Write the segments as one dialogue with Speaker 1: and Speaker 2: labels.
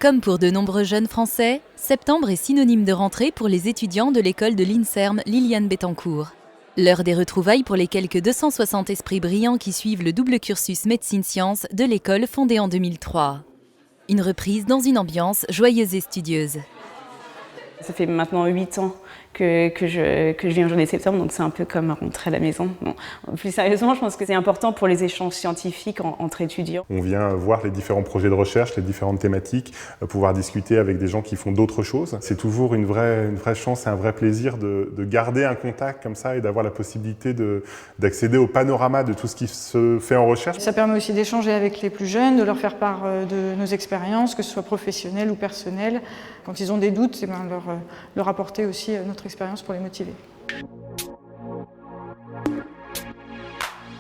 Speaker 1: Comme pour de nombreux jeunes Français, septembre est synonyme de rentrée pour les étudiants de l'école de l'INSERM Liliane Bettencourt. L'heure des retrouvailles pour les quelques 260 esprits brillants qui suivent le double cursus médecine-sciences de l'école fondée en 2003. Une reprise dans une ambiance joyeuse et studieuse.
Speaker 2: Ça fait maintenant 8 ans que je vis en journée de septembre, donc c'est un peu comme rentrer à la maison. Bon, plus sérieusement, je pense que c'est important pour les échanges scientifiques entre étudiants.
Speaker 3: On vient voir les différents projets de recherche, les différentes thématiques, pouvoir discuter avec des gens qui font d'autres choses. C'est toujours une vraie chance et un vrai plaisir de garder un contact comme ça et d'avoir la possibilité d'accéder au panorama de tout ce qui se fait en recherche.
Speaker 4: Ça permet aussi d'échanger avec les plus jeunes, de leur faire part de nos expériences, que ce soit professionnelles ou personnelles. Quand ils ont des doutes, leur apporter aussi notre expérience pour les motiver.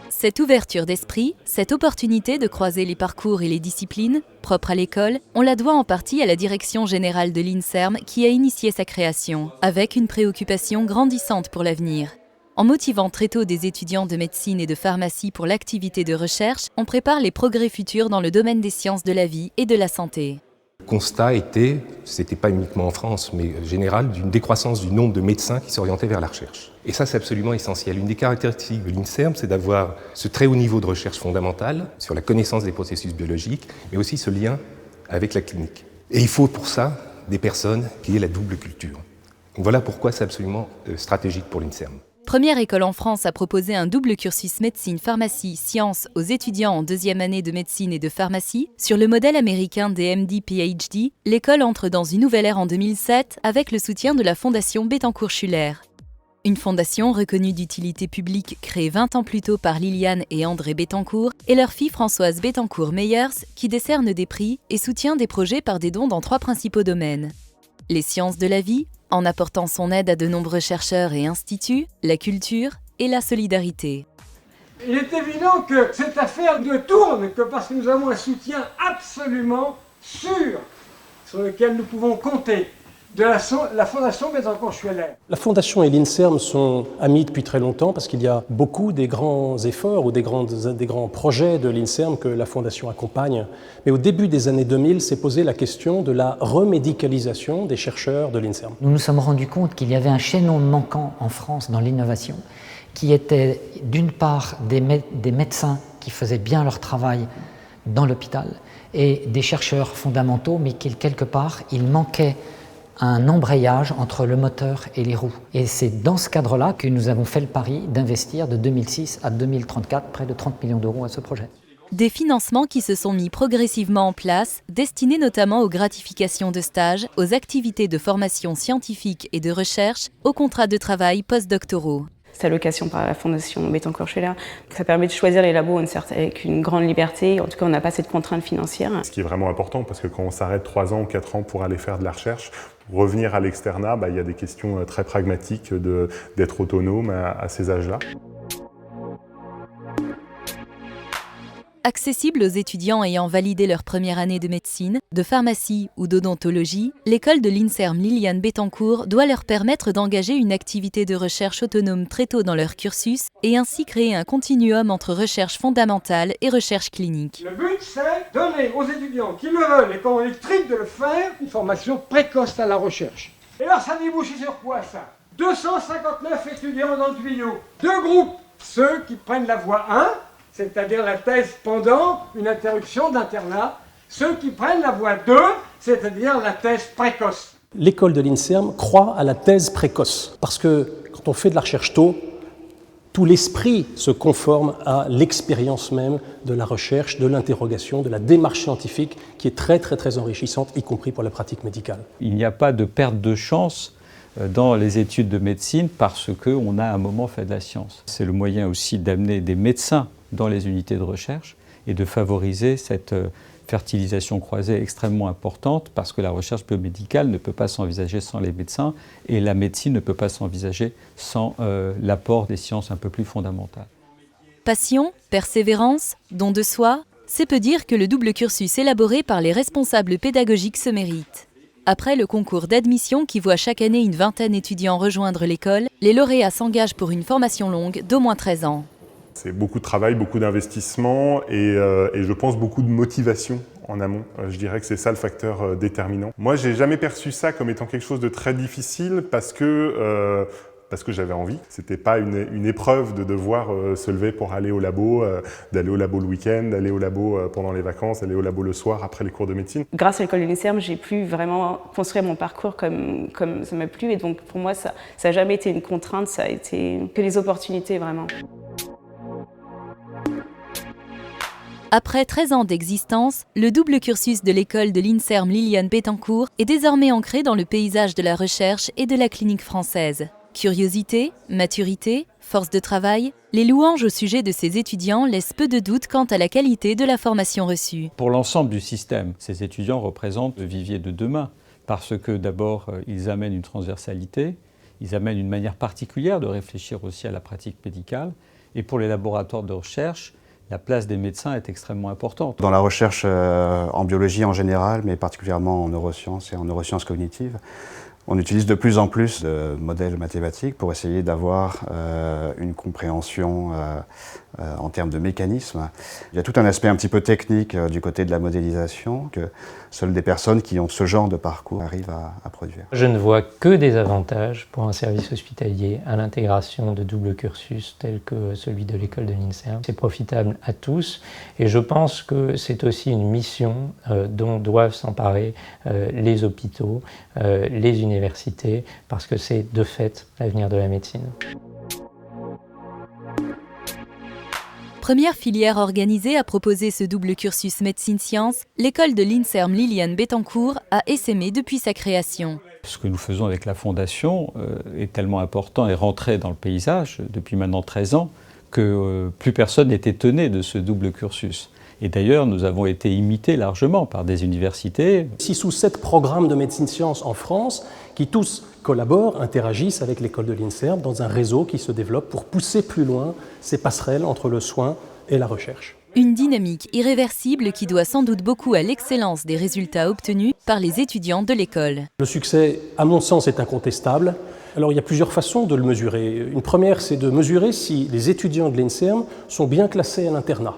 Speaker 1: Cette ouverture d'esprit, cette opportunité de croiser les parcours et les disciplines propres à l'école, on la doit en partie à la direction générale de l'INSERM qui a initié sa création, avec une préoccupation grandissante pour l'avenir. En motivant très tôt des étudiants de médecine et de pharmacie pour l'activité de recherche, on prépare les progrès futurs dans le domaine des sciences de la vie et de la santé.
Speaker 5: Le constat était, c'était pas uniquement en France, mais général, d'une décroissance du nombre de médecins qui s'orientaient vers la recherche. Et ça, c'est absolument essentiel. Une des caractéristiques de l'INSERM, c'est d'avoir ce très haut niveau de recherche fondamentale sur la connaissance des processus biologiques, mais aussi ce lien avec la clinique. Et il faut pour ça des personnes qui aient la double culture. Donc voilà pourquoi c'est absolument stratégique pour l'INSERM.
Speaker 1: Première école en France à proposer un double cursus médecine-pharmacie-sciences aux étudiants en deuxième année de médecine et de pharmacie, sur le modèle américain des MD-PhD, l'école entre dans une nouvelle ère en 2007 avec le soutien de la Fondation Bettencourt-Schuller. Une fondation reconnue d'utilité publique créée 20 ans plus tôt par Liliane et André Bettencourt et leur fille Françoise Bettencourt-Meyers qui décerne des prix et soutient des projets par des dons dans 3 principaux domaines. Les sciences de la vie, en apportant son aide à de nombreux chercheurs et instituts, la culture et la solidarité.
Speaker 6: Il est évident que cette affaire ne tourne que parce que nous avons un soutien absolument sûr sur lequel nous pouvons compter de la Fondation Bettencourt-Schuller.
Speaker 7: La Fondation et l'INSERM sont amis depuis très longtemps parce qu'il y a beaucoup des grands efforts ou des grands projets de l'INSERM que la Fondation accompagne. Mais au début des années 2000, s'est posée la question de la remédicalisation des chercheurs de l'INSERM.
Speaker 8: Nous nous sommes rendus compte qu'il y avait un chaînon manquant en France dans l'innovation qui était d'une part des médecins qui faisaient bien leur travail dans l'hôpital et des chercheurs fondamentaux, mais quelque part, il manquait un embrayage entre le moteur et les roues. Et c'est dans ce cadre-là que nous avons fait le pari d'investir de 2006 à 2034 près de 30 millions d'euros à ce projet.
Speaker 1: Des financements qui se sont mis progressivement en place, destinés notamment aux gratifications de stage, aux activités de formation scientifique et de recherche, aux contrats de travail postdoctoraux.
Speaker 2: Cette allocation par la Fondation Bettencourt-Schuller, ça permet de choisir les labos avec une grande liberté. En tout cas, on n'a pas cette contrainte financière.
Speaker 3: Ce qui est vraiment important, parce que quand on s'arrête 3 ans ou 4 ans pour aller faire de la recherche, pour revenir à l'externat, il y a des questions très pragmatiques d'être autonome à ces âges-là.
Speaker 1: Accessible aux étudiants ayant validé leur première année de médecine, de pharmacie ou d'odontologie, l'école de l'INSERM Liliane Bettencourt doit leur permettre d'engager une activité de recherche autonome très tôt dans leur cursus et ainsi créer un continuum entre recherche fondamentale et recherche clinique.
Speaker 6: Le but, c'est donner aux étudiants qui le veulent et qui ont les tripes de le faire une formation précoce à la recherche. Et alors ça débouche sur quoi ça? 259 étudiants dans le tuyau, 2 groupes, ceux qui prennent la voie 1, c'est-à-dire la thèse pendant une interruption d'internat, ceux qui prennent la voie 2, c'est-à-dire la thèse précoce.
Speaker 7: L'école de l'INSERM croit à la thèse précoce, parce que quand on fait de la recherche tôt, tout l'esprit se conforme à l'expérience même de la recherche, de l'interrogation, de la démarche scientifique, qui est très très très enrichissante, y compris pour la pratique médicale.
Speaker 9: Il n'y a pas de perte de chance dans les études de médecine parce qu'on a à un moment fait de la science. C'est le moyen aussi d'amener des médecins dans les unités de recherche et de favoriser cette fertilisation croisée extrêmement importante parce que la recherche biomédicale ne peut pas s'envisager sans les médecins et la médecine ne peut pas s'envisager sans l'apport des sciences un peu plus fondamentales.
Speaker 1: Passion, persévérance, don de soi, c'est peu dire que le double cursus élaboré par les responsables pédagogiques se mérite. Après le concours d'admission qui voit chaque année une vingtaine d'étudiants rejoindre l'école, les lauréats s'engagent pour une formation longue d'au moins 13 ans.
Speaker 3: C'est beaucoup de travail, beaucoup d'investissement et je pense beaucoup de motivation en amont. Je dirais que c'est ça le facteur déterminant. Moi, j'ai jamais perçu ça comme étant quelque chose de très difficile parce que j'avais envie. C'était pas une épreuve de devoir se lever pour aller au labo, d'aller au labo le week-end, d'aller au labo pendant les vacances, d'aller au labo le soir après les cours de médecine.
Speaker 2: Grâce à l'école de l'INSERM, j'ai pu vraiment construire mon parcours comme ça m'a plu. Et donc pour moi, ça n'a jamais été une contrainte, ça a été que des opportunités vraiment.
Speaker 1: Après 13 ans d'existence, le double cursus de l'école de l'INSERM Liliane Bettencourt est désormais ancré dans le paysage de la recherche et de la clinique française. Curiosité, maturité, force de travail, les louanges au sujet de ces étudiants laissent peu de doute quant à la qualité de la formation reçue.
Speaker 9: Pour l'ensemble du système, ces étudiants représentent le vivier de demain parce que d'abord, ils amènent une transversalité, ils amènent une manière particulière de réfléchir aussi à la pratique médicale et pour les laboratoires de recherche, la place des médecins est extrêmement importante.
Speaker 10: Dans la recherche en biologie en général, mais particulièrement en neurosciences et en neurosciences cognitives, on utilise de plus en plus de modèles mathématiques pour essayer d'avoir une compréhension en termes de mécanismes. Il y a tout un aspect un petit peu technique du côté de la modélisation que seules des personnes qui ont ce genre de parcours arrivent à produire.
Speaker 11: Je ne vois que des avantages pour un service hospitalier à l'intégration de double cursus tel que celui de l'école de l'INSERM. C'est profitable à tous et je pense que c'est aussi une mission dont doivent s'emparer les hôpitaux, les universités, parce que c'est de fait l'avenir de la médecine.
Speaker 1: Première filière organisée à proposer ce double cursus médecine-sciences, l'école de l'INSERM Liliane Bettencourt a essaimé depuis sa création.
Speaker 9: Ce que nous faisons avec la Fondation est tellement important et rentré dans le paysage depuis maintenant 13 ans que plus personne n'est étonné de ce double cursus. Et d'ailleurs, nous avons été imités largement par des universités.
Speaker 7: 6 ou 7 programmes de médecine-sciences en France qui tous collaborent, interagissent avec l'école de l'INSERM dans un réseau qui se développe pour pousser plus loin ces passerelles entre le soin et la recherche.
Speaker 1: Une dynamique irréversible qui doit sans doute beaucoup à l'excellence des résultats obtenus par les étudiants de l'école.
Speaker 7: Le succès, à mon sens, est incontestable. Alors il y a plusieurs façons de le mesurer. Une première, c'est de mesurer si les étudiants de l'INSERM sont bien classés à l'internat.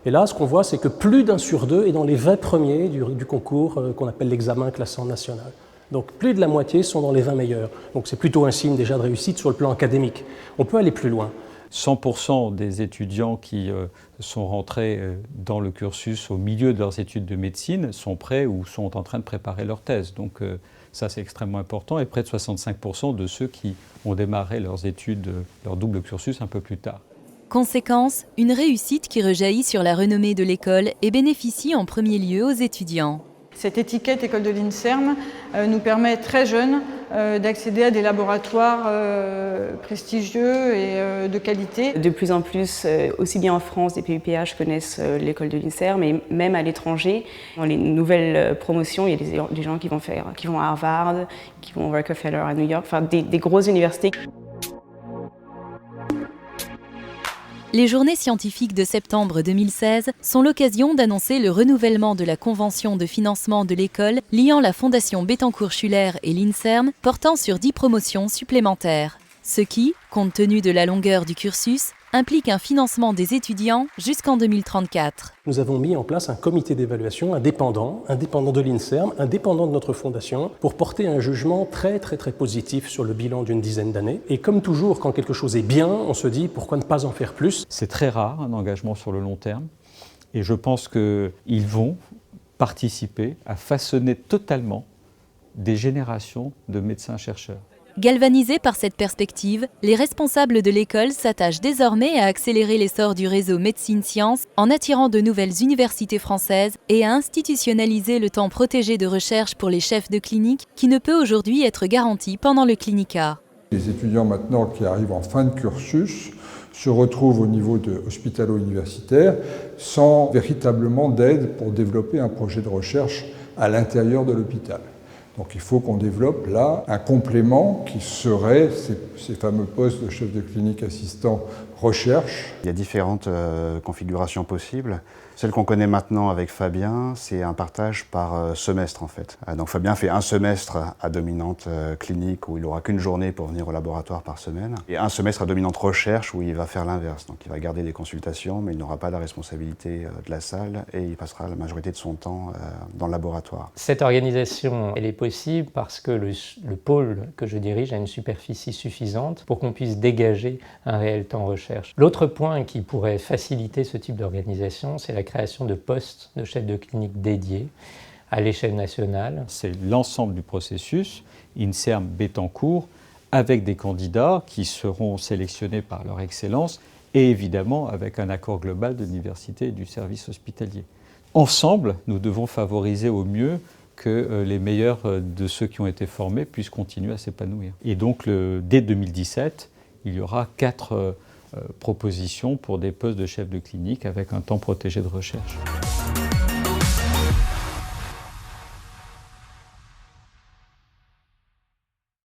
Speaker 7: Et là, ce qu'on voit, c'est que plus d'1 sur 2 est dans les 20 premiers du concours qu'on appelle l'examen classant national. Donc plus de la moitié sont dans les 20 meilleurs. Donc c'est plutôt un signe déjà de réussite sur le plan académique. On peut aller plus loin.
Speaker 9: 100% des étudiants qui sont rentrés dans le cursus au milieu de leurs études de médecine sont prêts ou sont en train de préparer leur thèse. Donc ça, c'est extrêmement important. Et près de 65% de ceux qui ont démarré leurs études, leur double cursus un peu plus tard.
Speaker 1: Conséquence, une réussite qui rejaillit sur la renommée de l'école et bénéficie en premier lieu aux étudiants.
Speaker 4: Cette étiquette école de l'INSERM nous permet très jeunes d'accéder à des laboratoires prestigieux et de qualité.
Speaker 2: De plus en plus, aussi bien en France, des PUPH connaissent l'école de l'INSERM, mais même à l'étranger. Dans les nouvelles promotions, il y a des gens qui vont à Harvard, qui vont au Rockefeller à New York, enfin des grosses universités.
Speaker 1: Les journées scientifiques de septembre 2016 sont l'occasion d'annoncer le renouvellement de la convention de financement de l'école liant la Fondation Bettencourt-Schuller et l'INSERM portant sur 10 promotions supplémentaires. Ce qui, compte tenu de la longueur du cursus, implique un financement des étudiants jusqu'en 2034.
Speaker 7: Nous avons mis en place un comité d'évaluation indépendant de l'INSERM, indépendant de notre fondation, pour porter un jugement très positif sur le bilan d'une dizaine d'années. Et comme toujours, quand quelque chose est bien, on se dit pourquoi ne pas en faire plus.
Speaker 9: C'est très rare, un engagement sur le long terme. Et je pense qu'ils vont participer à façonner totalement des générations de médecins-chercheurs.
Speaker 1: Galvanisés par cette perspective, les responsables de l'école s'attachent désormais à accélérer l'essor du réseau médecine-sciences en attirant de nouvelles universités françaises et à institutionnaliser le temps protégé de recherche pour les chefs de clinique qui ne peut aujourd'hui être garanti pendant le clinica.
Speaker 12: Les étudiants maintenant qui arrivent en fin de cursus se retrouvent au niveau hospitalo-universitaire sans véritablement d'aide pour développer un projet de recherche à l'intérieur de l'hôpital. Donc il faut qu'on développe là un complément qui serait ces fameux postes de chef de clinique assistant recherche.
Speaker 10: Il y a différentes configurations possibles. Celle qu'on connaît maintenant avec Fabien, c'est un partage par semestre en fait. Donc Fabien fait un semestre à dominante clinique où il n'aura qu'une journée pour venir au laboratoire par semaine, et un semestre à dominante recherche où il va faire l'inverse. Donc il va garder des consultations, mais il n'aura pas la responsabilité de la salle et il passera la majorité de son temps dans le laboratoire.
Speaker 11: Cette organisation, elle est possible parce que le pôle que je dirige a une superficie suffisante pour qu'on puisse dégager un réel temps recherche. L'autre point qui pourrait faciliter ce type d'organisation, c'est la création de postes de chefs de clinique dédiés à l'échelle nationale.
Speaker 9: C'est l'ensemble du processus, INSERM Bettencourt, avec des candidats qui seront sélectionnés par leur excellence et évidemment avec un accord global de l'université et du service hospitalier. Ensemble, nous devons favoriser au mieux que les meilleurs de ceux qui ont été formés puissent continuer à s'épanouir. Et donc, dès 2017, il y aura 4 propositions pour des postes de chef de clinique avec un temps protégé de recherche.